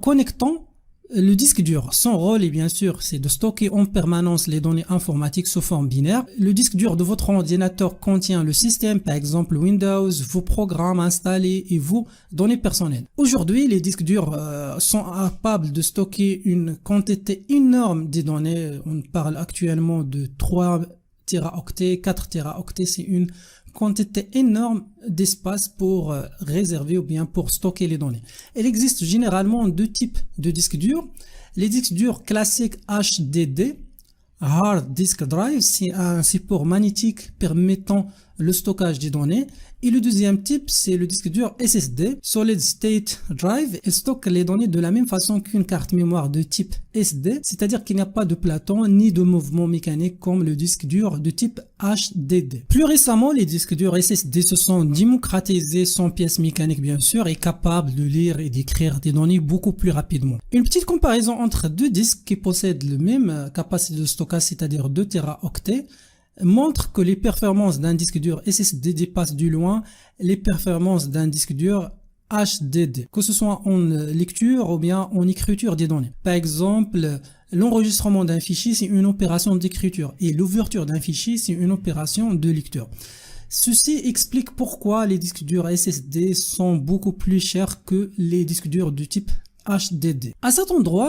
connectant le disque dur. Son rôle est bien sûr, c'est de stocker en permanence les données informatiques sous forme binaire. Le disque dur de votre ordinateur contient le système, par exemple Windows, vos programmes installés et vos données personnelles. Aujourd'hui, les disques durs sont capables de stocker une quantité énorme de données. On parle actuellement de 3 téraoctets, 4 téraoctets, c'est une quantité énorme d'espace pour réserver ou bien pour stocker les données. Il existe généralement deux types de disques durs. Les disques durs classiques HDD, Hard Disk Drive, c'est un support magnétique permettant le stockage des données. Et le deuxième type, c'est le disque dur SSD, Solid State Drive. Il stocke les données de la même façon qu'une carte mémoire de type SD, c'est-à-dire qu'il n'y a pas de platon ni de mouvement mécanique comme le disque dur de type HDD. Plus récemment, les disques durs SSD se sont démocratisés sans pièces mécaniques bien sûr et capables de lire et d'écrire des données beaucoup plus rapidement. Une petite comparaison entre deux disques qui possèdent le même capacité de stockage, c'est-à-dire 2 téraoctets, montre que les performances d'un disque dur SSD dépassent de loin les performances d'un disque dur HDD, que ce soit en lecture ou bien en écriture des données. Par exemple, l'enregistrement d'un fichier, c'est une opération d'écriture et l'ouverture d'un fichier, c'est une opération de lecture. Ceci explique pourquoi les disques durs SSD sont beaucoup plus chers que les disques durs du type HDD. À cet endroit,